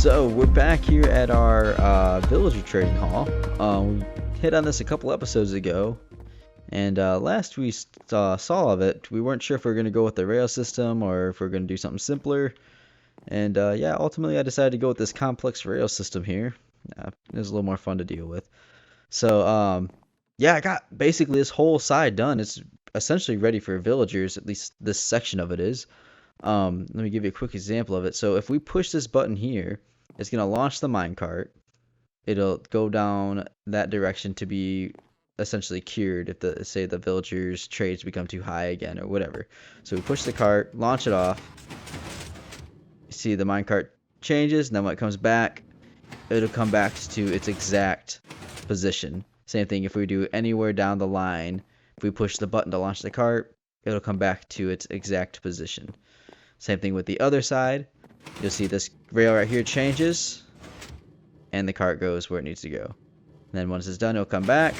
So we're back here at our villager trading hall. We hit on this a couple episodes ago, and last we saw of it, we weren't sure if we were going to go with the rail system or if we are going to do something simpler. And yeah, ultimately I decided to go with this complex rail system here. It was a little more fun to deal with. So yeah, I got basically this whole side done. It's essentially ready for villagers, at least this section of it is. Let me give you a quick example of it. So if we push this button here, it's going to launch the minecart. It'll go down that direction to be essentially cured if say the villagers' trades become too high again or whatever. So we push the cart, launch it off. You see the minecart changes, and then when it comes back, it'll come back to its exact position. Same thing if we do anywhere down the line. If we push the button to launch the cart, it'll come back to its exact position. Same thing with the other side. You'll see this rail right here changes, and the cart goes where it needs to go. And then once it's done, it'll come back,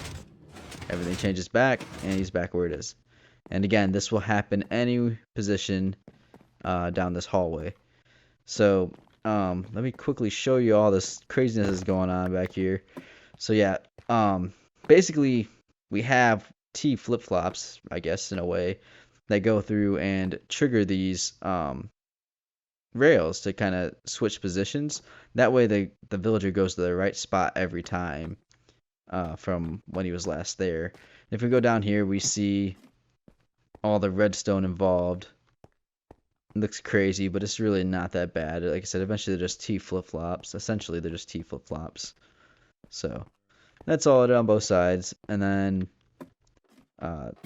everything changes back, and he's back where it is. And again, this will happen any position down this hallway. So let me quickly show you all this craziness that's going on back here. So yeah, basically we have T flip-flops, I guess, in a way, that go through and trigger these rails to kind of switch positions. That way the villager goes to the right spot every time from when he was last there. If we go down here, we see all the redstone involved. It looks crazy, but it's really not that bad. Like I said, eventually they're just T flip-flops. Essentially, they're just T flip-flops. So that's all on both sides. And then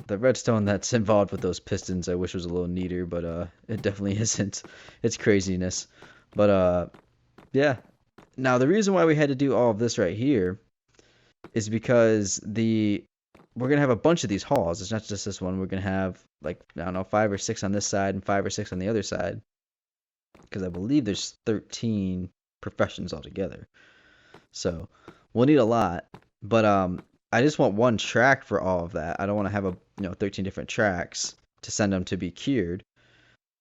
the redstone that's involved with those pistons I wish was a little neater, but it definitely isn't. It's craziness. But yeah. Now the reason why we had to do all of this right here is because we're gonna have a bunch of these halls. It's not just this one. We're gonna have, like, I don't know, 5 or 6 on this side and 5 or 6 on the other side, because I believe there's 13 professions altogether. So we'll need a lot. But I just want one track for all of that. I don't want to have 13 different tracks to send them to be cured.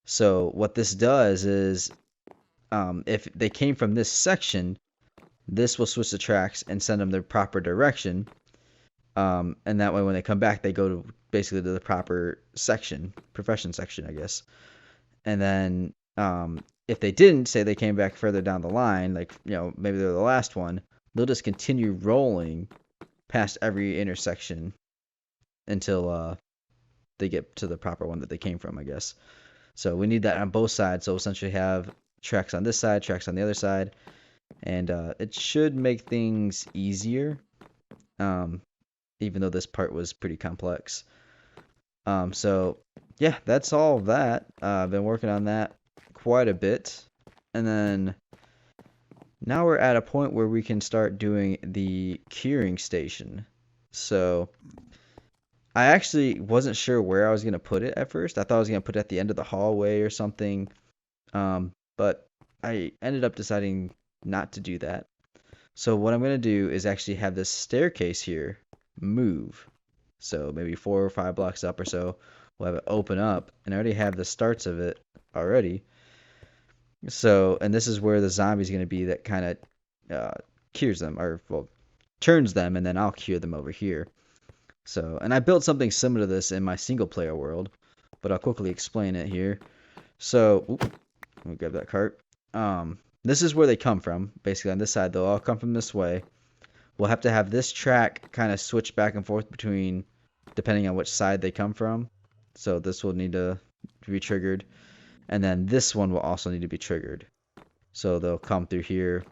So what this does is, if they came from this section, this will switch the tracks and send them the proper direction. And that way when they come back, they go to basically to the proper section, profession section, I guess. And then if they didn't, say they came back further down the line, like, maybe they're the last one, they'll just continue rolling past every intersection until they get to the proper one that they came from, I guess. So we need that on both sides. So we'll essentially have tracks on this side, tracks on the other side, and it should make things easier, even though this part was pretty complex. So yeah, that's all of that. I've been working on that quite a bit, and then now we're at a point where we can start doing the curing station. So I actually wasn't sure where I was going to put it at first. I thought I was going to put it at the end of the hallway or something. But I ended up deciding not to do that. So what I'm going to do is actually have this staircase here move. So maybe 4 or 5 blocks up or so, we'll have it open up. And I already have the starts of it already. So, and this is where the zombie's going to be that kind of cures them, or, well, turns them, and then I'll cure them over here. So, and I built something similar to this in my single player world, but I'll quickly explain it here. So, let me grab that cart. This is where they come from. Basically, on this side, they'll all come from this way. We'll have to have this track kind of switch back and forth between, depending on which side they come from. So this will need to be triggered. And then this one will also need to be triggered. So they'll come through here.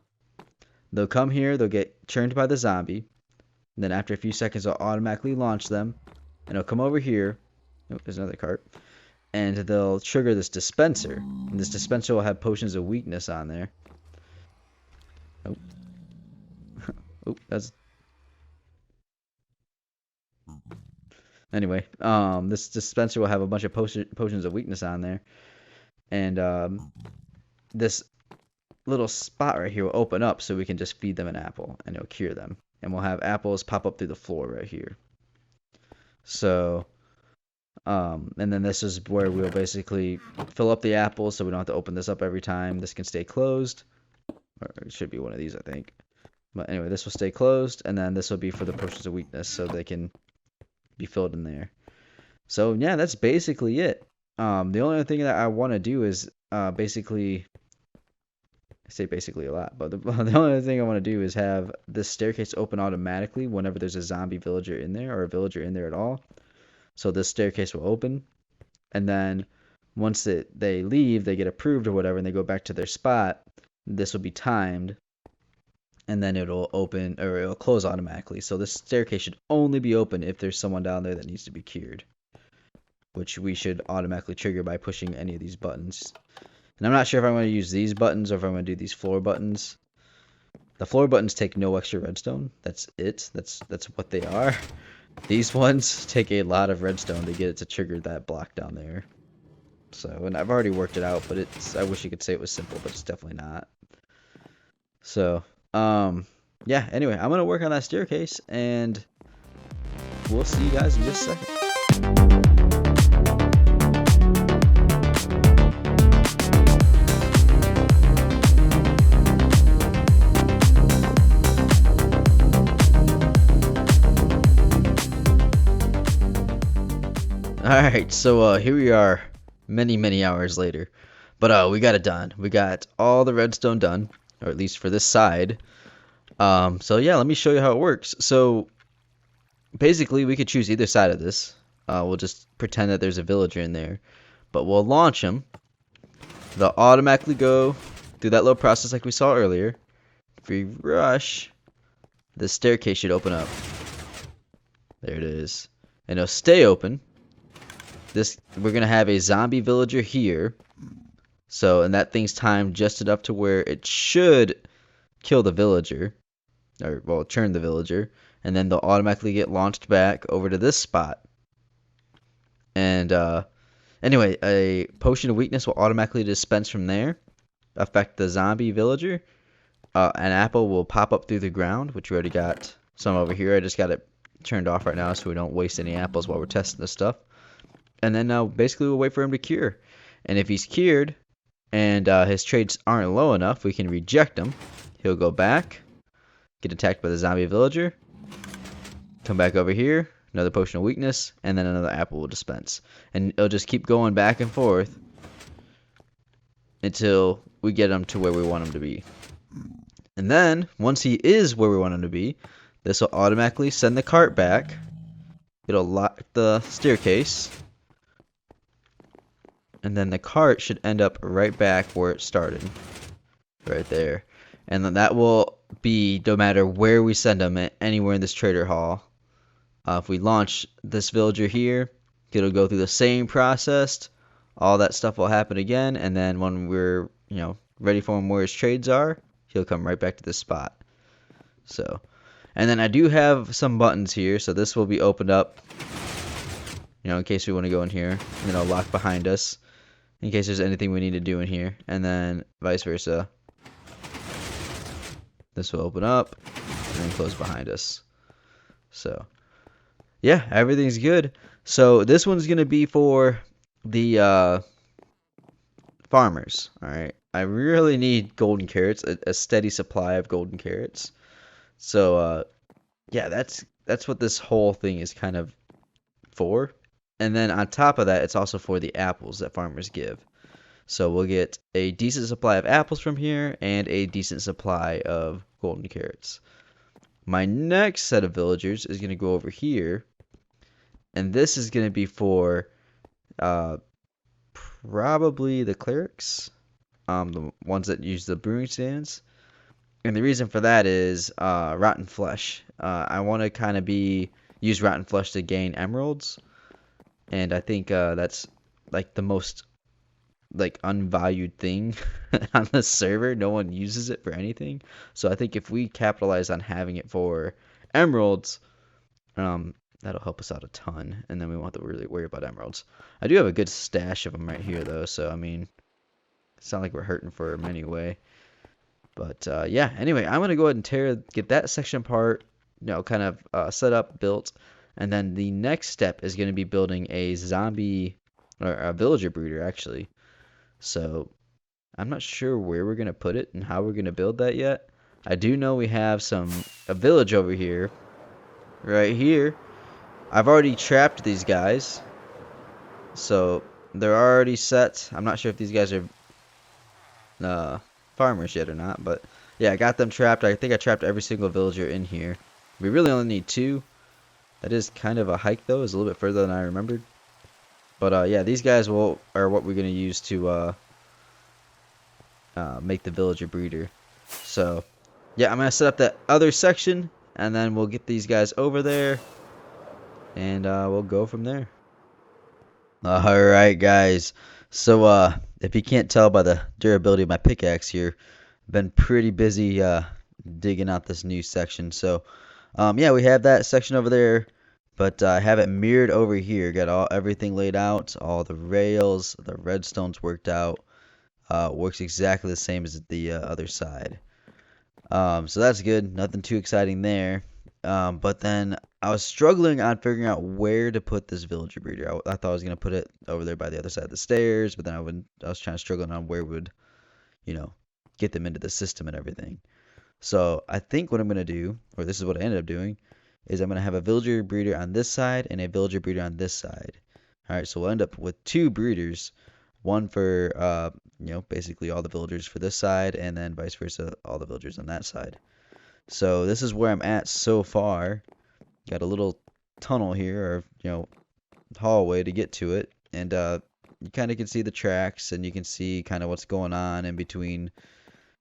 They'll come here, they'll get churned by the zombie. And then after a few seconds, I'll automatically launch them. And it'll come over here. Oh, there's another cart. And they'll trigger this dispenser. And this dispenser will have potions of weakness on there. Oh. Oh, that's... Anyway, this dispenser will have a bunch of potions of weakness on there. And this little spot right here will open up so we can just feed them an apple and it'll cure them. And we'll have apples pop up through the floor right here. So, and then this is where we'll basically fill up the apples so we don't have to open this up every time. This can stay closed, Or it should be one of these, I think. But anyway, this will stay closed, and then this will be for the potions of weakness, so they can be filled in there. So yeah, that's basically it. The only other thing that I want to do is basically, I say basically a lot, but the only other thing I want to do is have this staircase open automatically whenever there's a zombie villager in there or a villager in there at all. So this staircase will open, and then once they leave, they get approved or whatever, and they go back to their spot. This will be timed, and then it'll open or it'll close automatically. So this staircase should only be open if there's someone down there that needs to be cured, which we should automatically trigger by pushing any of these buttons. And I'm not sure if I'm going to use these buttons or if I'm going to do these floor buttons. The floor buttons take no extra redstone. That's it. That's what they are. These ones take a lot of redstone to get it to trigger that block down there. So, and I've already worked it out, but I wish you could say it was simple, but it's definitely not. So, yeah, anyway, I'm going to work on that staircase, and we'll see you guys in just a second. Alright, so here we are many hours later. But we got it done. We got all the redstone done, or at least for this side. So yeah, let me show you how it works. So basically we could choose either side of this. We'll just pretend that there's a villager in there. But we'll launch them. They'll automatically go through that little process like we saw earlier. If we rush, the staircase should open up. There it is. And it'll stay open. We're gonna have a zombie villager here, so and that thing's timed just enough to where it should kill the villager, or well, turn the villager, and then they'll automatically get launched back over to this spot. And anyway, a potion of weakness will automatically dispense from there, affect the zombie villager. An apple will pop up through the ground, which we already got some over here. I just got it turned off right now so we don't waste any apples while we're testing this stuff. And then basically we'll wait for him to cure. And if he's cured and his traits aren't low enough, we can reject him. He'll go back, get attacked by the zombie villager, come back over here, another potion of weakness, and then another apple will dispense. And it'll just keep going back and forth until we get him to where we want him to be. And then, once he is where we want him to be, this will automatically send the cart back. It'll lock the staircase. And then the cart should end up right back where it started. Right there. And then that will be no matter where we send them, anywhere in this trader hall. If we launch this villager here, it'll go through the same process. All that stuff will happen again. And then when we're, ready for him where his trades are, he'll come right back to this spot. So, and then I do have some buttons here. So this will be opened up, in case we want to go in here. And then it'll lock behind us, in case there's anything we need to do in here, and then vice versa. This will open up and then close behind us. So yeah, everything's good. So this one's gonna be for the farmers. All right, I really need golden carrots, a steady supply of golden carrots. So yeah, that's what this whole thing is kind of for. And then on top of that, it's also for the apples that farmers give. So we'll get a decent supply of apples from here and a decent supply of golden carrots. My next set of villagers is going to go over here. And this is going to be for probably the clerics. The ones that use the brewing stands. And the reason for that is rotten flesh. I want to kind of use rotten flesh to gain emeralds. And I think that's like the most unvalued thing on the server. No one uses it for anything. So I think if we capitalize on having it for emeralds, that'll help us out a ton. And then we won't have to really worry about emeralds. I do have a good stash of them right here though. So I mean, it's not like we're hurting for them anyway. But yeah, anyway, I'm gonna go ahead and get that section apart, kind of set up, built. And then the next step is going to be building a zombie, or a villager breeder, actually. So I'm not sure where we're gonna put it and how we're gonna build that yet. I do know we have a village over here, right here. I've already trapped these guys, so they're already set. I'm not sure if these guys are uh, farmers yet or not, but yeah, I got them trapped. I think I trapped every single villager in here. We really only need 2. That is kind of a hike though. It's a little bit further than I remembered. But yeah, these guys are what we're gonna use to make the villager breeder. So yeah, I'm gonna set up that other section, and then we'll get these guys over there, and we'll go from there. All right, guys. So if you can't tell by the durability of my pickaxe here, I've been pretty busy digging out this new section. So yeah, we have that section over there, but I have it mirrored over here. Got everything laid out, all the rails, the redstones worked out. Works exactly the same as the other side. So that's good. Nothing too exciting there. But then I was struggling on figuring out where to put this villager breeder. I thought I was gonna put it over there by the other side of the stairs, but then I was trying to struggle on where would, you know, get them into the system and everything. So I think what I'm gonna do, or this is what I ended up doing, is I'm gonna have a villager breeder on this side and a villager breeder on this side. All right, so we'll end up with 2 breeders, one for basically all the villagers for this side, and then vice versa, all the villagers on that side. So this is where I'm at so far. Got a little tunnel here, or hallway to get to it, and you kind of can see the tracks, and you can see kind of what's going on in between,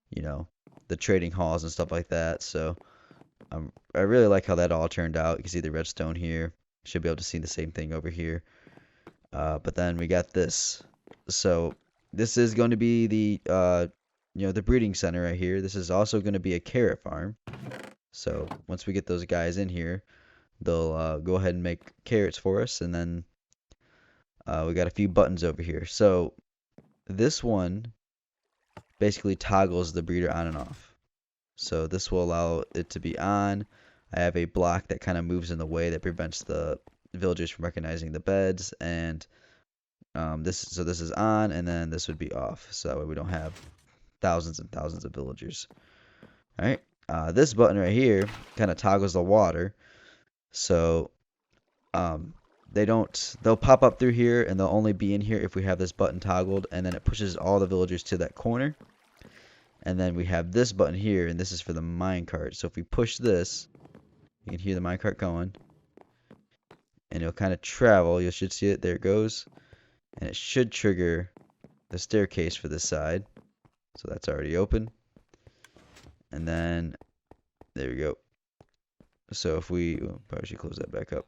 you know, the trading halls and stuff like that. So I really like how that all turned out. You can see the redstone here. Should be able to see the same thing over here. But then we got this. So this is going to be the breeding center right here. This is also going to be a carrot farm. So once we get those guys in here, they'll go ahead and make carrots for us, and then we got a few buttons over here. So this one basically toggles the breeder on and off. So this will allow it to be on. I have a block that kind of moves in the way that prevents the villagers from recognizing the beds, and this is on, and then this would be off, so that way we don't have thousands and thousands of villagers. All right, this button right here kind of toggles the water, so they'll pop up through here, and they'll only be in here if we have this button toggled, and then it pushes all the villagers to that corner. And then we have this button here, and this is for the minecart. So if we push this, you can hear the minecart going, and it'll kind of travel. You should see it. There it goes. And it should trigger the staircase for this side. So that's already open. And then, there we go. So if we, probably should close that back up.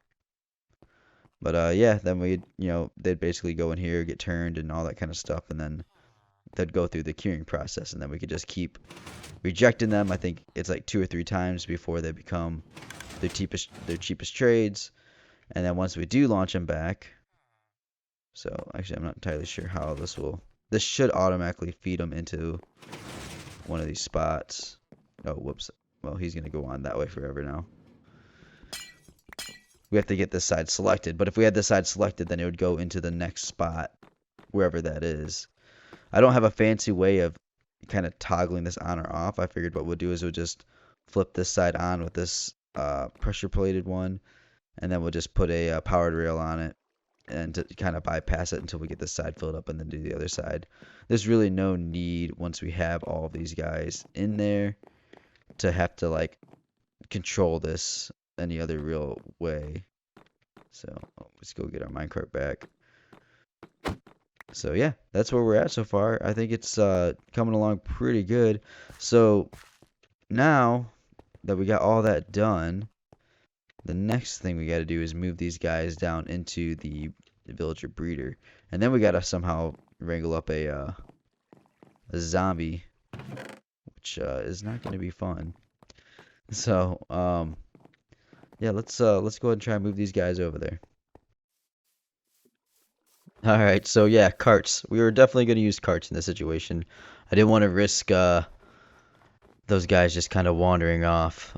But yeah, then they'd basically go in here, get turned, and all that kind of stuff, and then they'd go through the queuing process, and then we could just keep rejecting them. I think it's like 2 or 3 times before they become their cheapest trades. And then once we do launch them back, so actually I'm not entirely sure how this should automatically feed them into one of these spots. Oh, whoops. Well, he's going to go on that way forever now. We have to get this side selected, but if we had this side selected, then it would go into the next spot, wherever that is. I don't have a fancy way of kind of toggling this on or off. I figured what we'll do is we'll just flip this side on with this pressure plated one, and then we'll just put a powered rail on it and to kind of bypass it until we get this side filled up and then do the other side. There's really no need, once we have all of these guys in there, to have to like control this any other real way. So let's go get our minecart back. So yeah, that's where we're at so far. I think it's coming along pretty good. So now that we got all that done, the next thing we got to do is move these guys down into the villager breeder, and then we got to somehow wrangle up a zombie, which is not going to be fun. So yeah, let's go ahead and try and move these guys over there. All right, so yeah, carts. We were definitely going to use carts in this situation. I didn't want to risk those guys just kind of wandering off.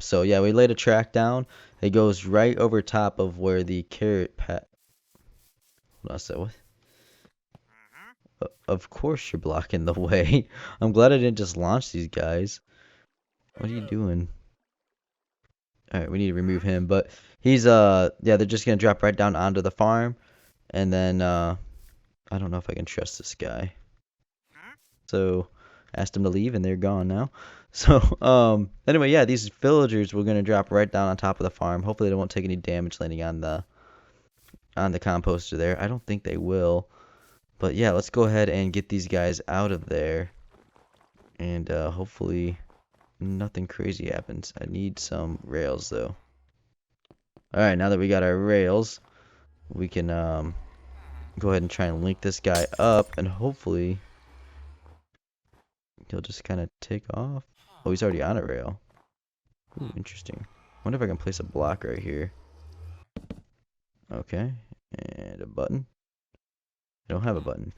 So yeah, we laid a track down. It goes right over top of where the carrot pat. What else? What? Of course you're blocking the way. I'm glad I didn't just launch these guys. What are you doing? Alright, we need to remove him, but he's yeah, they're just gonna drop right down onto the farm, and then I don't know if I can trust this guy. So asked them to leave and they're gone now. So anyway, yeah, these villagers were gonna drop right down on top of the farm. Hopefully they won't take any damage landing on the composter there. I don't think they will. But yeah, let's go ahead and get these guys out of there. And hopefully nothing crazy happens. I need some rails though. Alright, now that we got our rails, we can go ahead and try and link this guy up, and hopefully he'll just kind of take off. Oh, he's already on a rail. Ooh, interesting. Wonder if I can place a block right here. Okay, and a button. I don't have a button.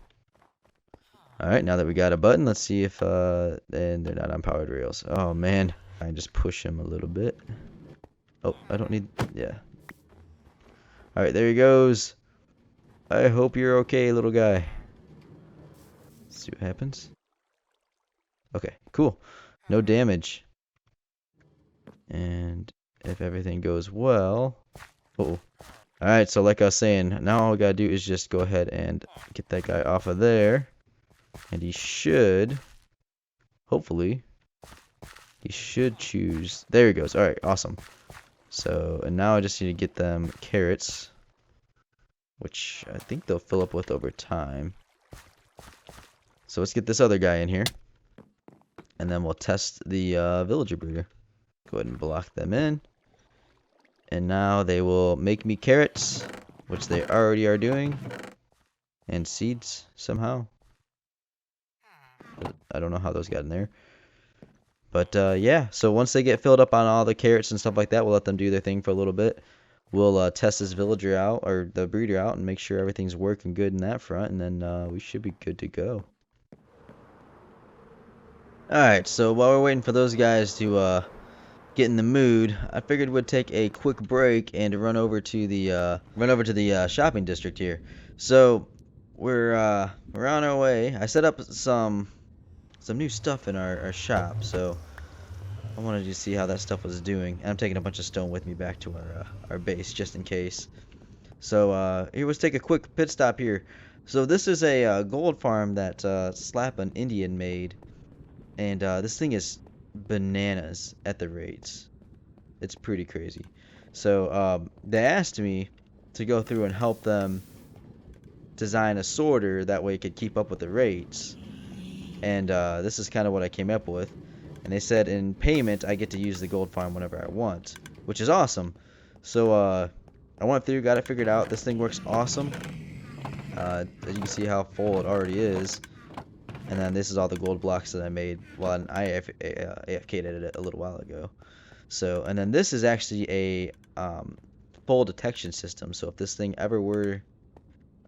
Alright, now that we got a button, let's see if and they're not on powered rails. Oh man, I just push him a little bit. Oh, I don't need, yeah. Alright, there he goes. I hope you're okay, little guy. Let's see what happens. Okay, cool. No damage. And if everything goes well... Uh-oh. Alright, so like I was saying, now all we gotta do is just go ahead and get that guy off of there. And he should... Hopefully... He should choose... There he goes. Alright, awesome. So, and now I just need to get them carrots. Which I think they'll fill up with over time. So let's get this other guy in here. And then we'll test the villager breeder. Go ahead and block them in. And now they will make me carrots, which they already are doing. And seeds, somehow. I don't know how those got in there. But yeah, so once they get filled up on all the carrots and stuff like that, we'll let them do their thing for a little bit. We'll test this villager out, or the breeder out, and make sure everything's working good in that front. And then we should be good to go. Alright, so while we're waiting for those guys to get in the mood, I figured we'd take a quick break and run over to the shopping district here. So we're on our way. I set up some new stuff in our shop, so I wanted to see how that stuff was doing. And I'm taking a bunch of stone with me back to our base just in case. So here, let's take a quick pit stop here. So this is a gold farm that Slap an Indian made. And this thing is bananas at the rates. It's pretty crazy. So they asked me to go through and help them design a sorter that way it could keep up with the rates. And this is kind of what I came up with. And they said in payment I get to use the gold farm whenever I want, which is awesome. So I went through, got it figured out. This thing works awesome. As you can see how full it already is. And then this is all the gold blocks that I made while I AFK'd it a little while ago. So, and then this is actually a full detection system. So if this thing ever were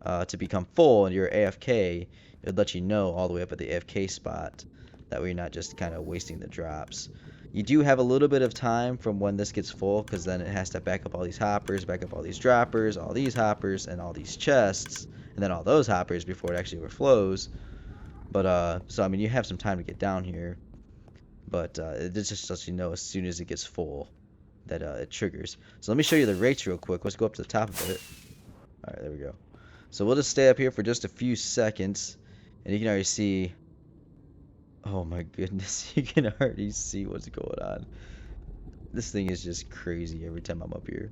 to become full and you're AFK, it would let you know all the way up at the AFK spot. That way you're not just kind of wasting the drops. You do have a little bit of time from when this gets full, because then it has to back up all these hoppers, back up all these droppers, all these hoppers, and all these chests, and then all those hoppers before it actually overflows. But so I mean, you have some time to get down here, but it just lets you know as soon as it gets full that it triggers. So let me show you the rates real quick. Let's go up to the top of it. All right, there we go. So we'll just stay up here for just a few seconds, and you can already see. Oh my goodness, you can already see what's going on. This thing is just crazy every time I'm up here.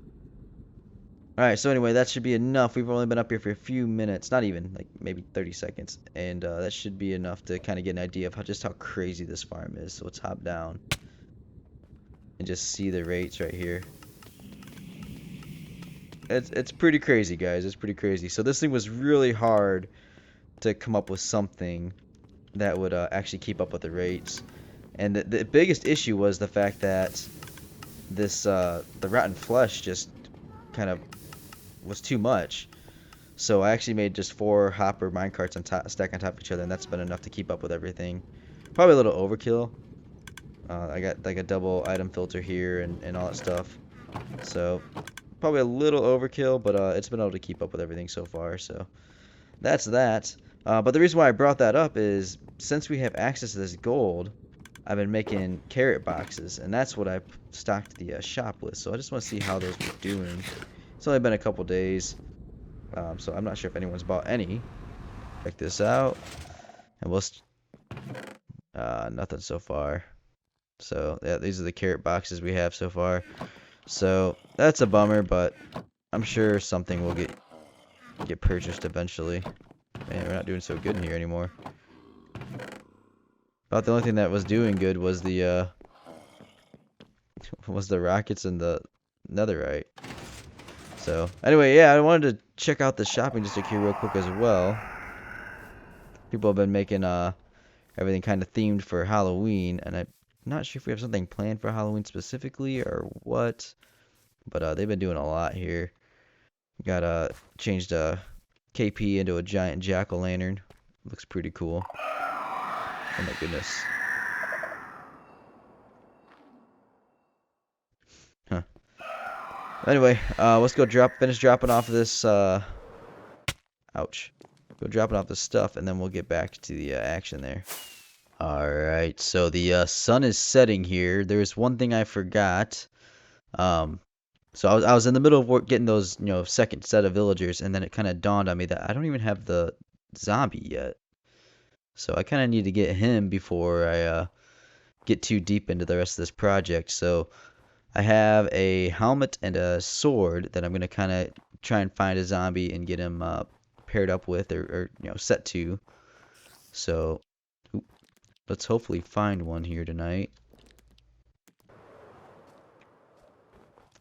Alright, so anyway, that should be enough. We've only been up here for a few minutes, not even, like maybe 30 seconds. And that should be enough to kind of get an idea of just how crazy this farm is. So let's hop down and just see the rates right here. It's pretty crazy, guys. It's pretty crazy. So this thing was really hard to come up with something that would actually keep up with the rates. And the biggest issue was the fact that this the rotten flesh just kind of was too much. So I actually made just 4 hopper minecarts on top, stacked on top of each other, and that's been enough to keep up with everything. Probably a little overkill. I got like a double item filter here and all that stuff. So probably a little overkill, but it's been able to keep up with everything so far. So that's that. But the reason why I brought that up is since we have access to this gold, I've been making carrot boxes, and that's what I stocked the shop with. So I just want to see how those were doing. It's only been a couple days, so I'm not sure if anyone's bought any. Check this out, and nothing so far. So yeah, these are the carrot boxes we have so far. So that's a bummer, but I'm sure something will get purchased eventually. Man, we're not doing so good in here anymore. About the only thing that was doing good was the rockets and the netherite. So anyway, yeah, I wanted to check out the shopping district here real quick as well. People have been making everything kind of themed for Halloween, and I'm not sure if we have something planned for Halloween specifically or what, but they've been doing a lot here. Got changed KP into a giant jack-o'-lantern. Looks pretty cool. Oh my goodness. Huh. Anyway, let's go finish dropping off this ouch. Go dropping off this stuff, and then we'll get back to the action there. Alright, so the sun is setting here. There's one thing I forgot. So I was in the middle of getting those, second set of villagers, and then it kind of dawned on me that I don't even have the zombie yet. So I kind of need to get him before I get too deep into the rest of this project. So I have a helmet and a sword that I'm going to kind of try and find a zombie and get him paired up with or set to. So let's hopefully find one here tonight.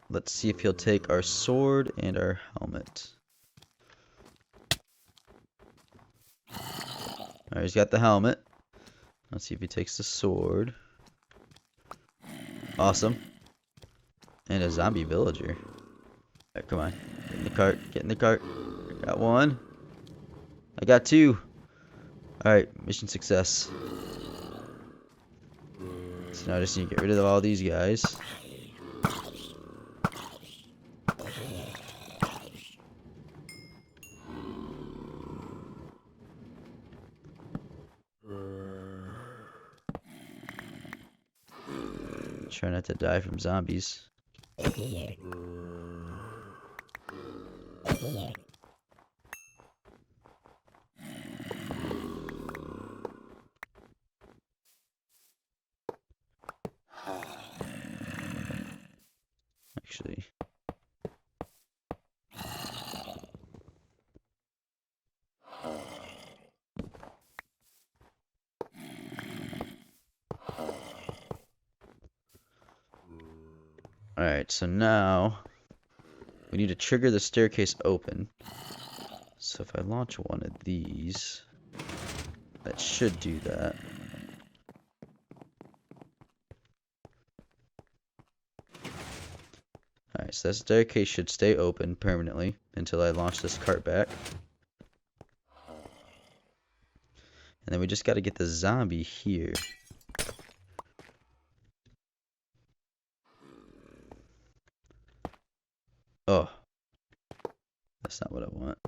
Let's see if he'll take our sword and our helmet. Alright, he's got the helmet. Let's see if he takes the sword. Awesome. And a zombie villager. Alright, come on. Get in the cart. Get in the cart. I got one. I got two. Alright, mission success. So now I just need to get rid of all these guys. Try not to die from zombies. Actually. Alright, so now we need to trigger the staircase open. So if I launch one of these, that should do that. Alright, so that staircase should stay open permanently until I launch this cart back. And then we just got to get the zombie here. Oh. That's not what I want.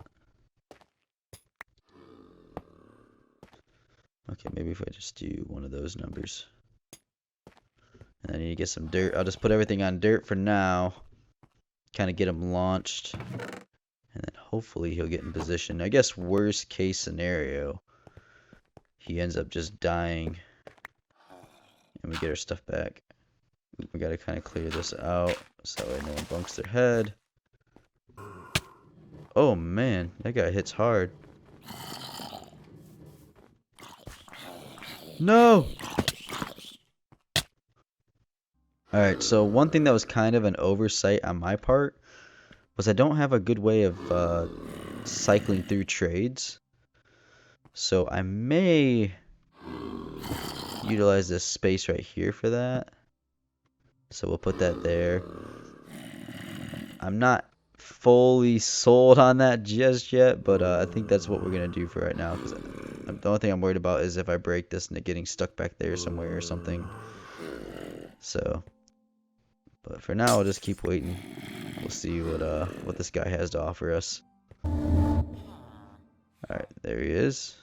Okay, maybe if I just do one of those numbers. And I need to get some dirt. I'll just put everything on dirt for now. Kind of get him launched. And then hopefully he'll get in position. I guess worst case scenario, he ends up just dying. And we get our stuff back. We gotta kind of clear this out so that way no one bunks their head. Oh man, that guy hits hard. No! Alright, so one thing that was kind of an oversight on my part was I don't have a good way of cycling through trades. So I may utilize this space right here for that. So we'll put that there. I'm not fully sold on that just yet, but I think that's what we're going to do for right now. Because the only thing I'm worried about is if I break this and it getting stuck back there somewhere or something. So, but for now, I'll just keep waiting. We'll see what this guy has to offer us. Alright, there he is.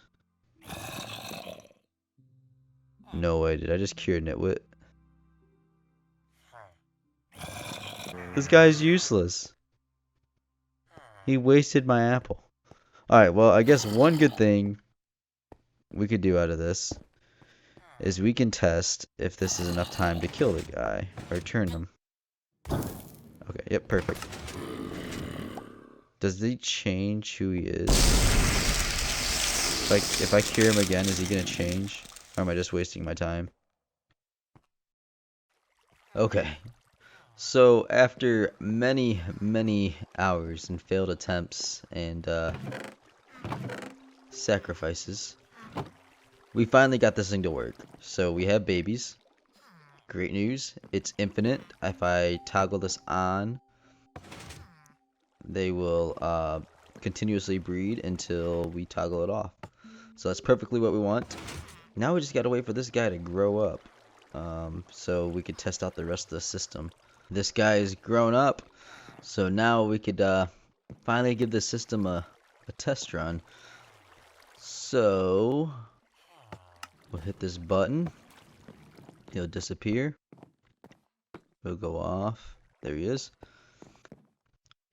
No way, did I just cure Nitwit? This guy's useless. He wasted my apple. Alright, well, I guess one good thing we could do out of this is we can test if this is enough time to kill the guy or turn him. Okay, yep, perfect. Does he change who he is? If I cure him again, is he gonna change? Or am I just wasting my time? Okay. So after many, many hours and failed attempts and sacrifices, we finally got this thing to work. So we have babies. Great news. It's infinite. If I toggle this on, they will continuously breed until we toggle it off. So that's perfectly what we want. Now we just gotta wait for this guy to grow up, so we could test out the rest of the system. This guy is grown up, so now we could finally give the system a test run. So we'll hit this button. He'll disappear. He'll go off. There he is.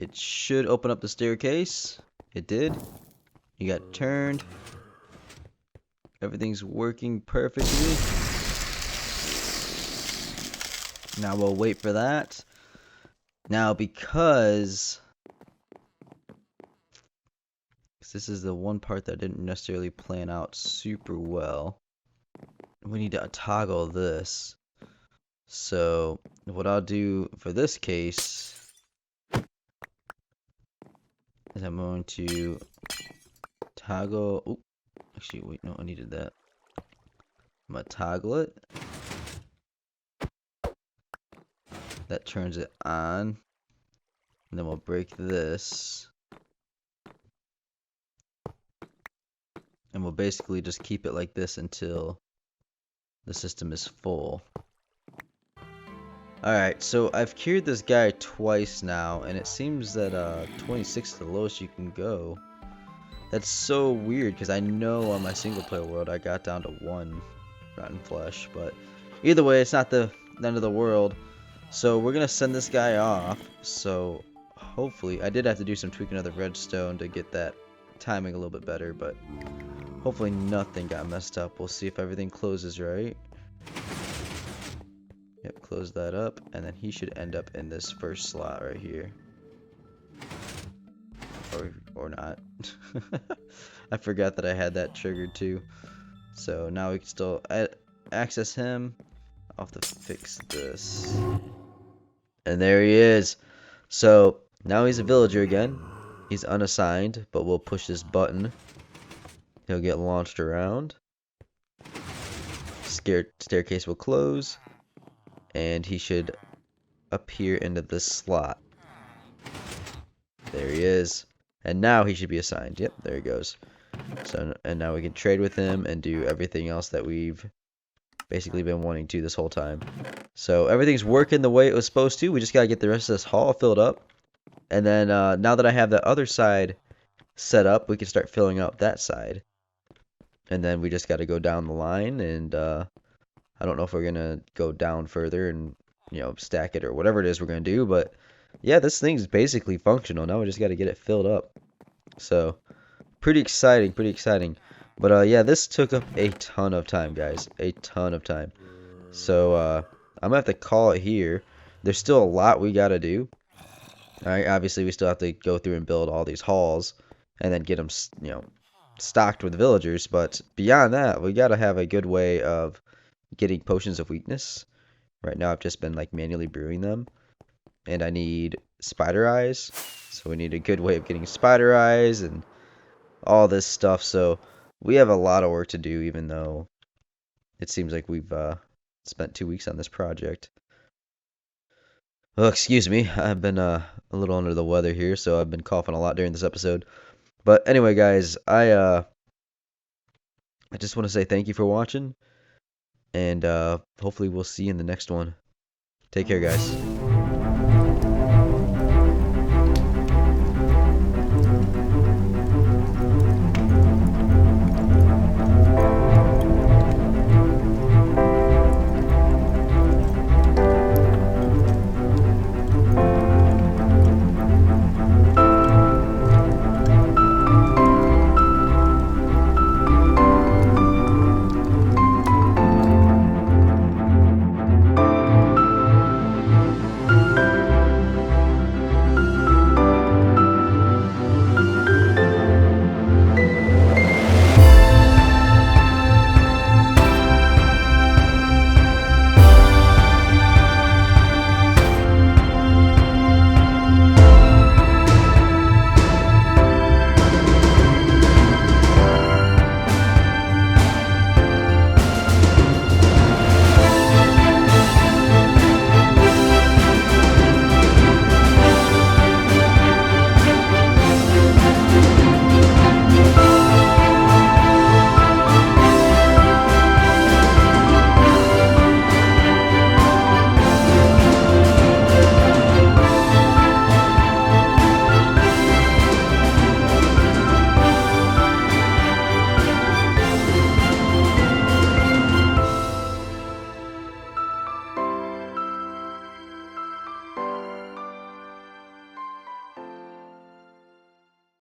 It should open up the staircase. It did. He got turned. Everything's working perfectly. Now we'll wait for that. Now because this is the one part that didn't necessarily plan out super well, we need to toggle this. So what I'll do for this case is I'm going to toggle. Oop, actually, wait, no, I needed that. I'm gonna toggle it. That turns it on. And then we'll break this. And we'll basically just keep it like this until the system is full. Alright, so I've cured this guy twice now, and it seems that 26 is the lowest you can go. That's so weird, because I know on my single player world I got down to 1 rotten flesh, but either way, it's not the end of the world. So we're gonna send this guy off. So hopefully, I did have to do some tweaking of the redstone to get that timing a little bit better, but hopefully nothing got messed up. We'll see if everything closes right. Yep, close that up, and then he should end up in this first slot right here. Or not. I forgot that I had that triggered too. So now we can still access him. I'll have to fix this. And there he is. So now he's a villager again. He's unassigned, but we'll push this button. He'll get launched around. Staircase will close. And he should appear into this slot. There he is. And now he should be assigned. Yep, there he goes. So, and now we can trade with him and do everything else that we've basically been wanting to this whole time. So everything's working the way it was supposed to. We just got to get the rest of this hall filled up. And then now that I have the other side set up, we can start filling up that side. And then we just got to go down the line. And I don't know if we're going to go down further and, you know, stack it or whatever it is we're going to do. But yeah, this thing's basically functional. Now we just got to get it filled up. So pretty exciting, pretty exciting. But yeah, this took up a ton of time, guys. A ton of time. So I'm going to have to call it here. There's still a lot we got to do. Alright, obviously we still have to go through and build all these halls. And then get them, you know, stocked with villagers. But beyond that, we got to have a good way of getting potions of weakness. Right now I've just been like manually brewing them. And I need spider eyes. So we need a good way of getting spider eyes and all this stuff. So we have a lot of work to do, even though it seems like we've spent 2 weeks on this project. Oh, excuse me. I've been a little under the weather here, so I've been coughing a lot during this episode. But anyway, guys, I just want to say thank you for watching, and hopefully we'll see you in the next one. Take care, guys.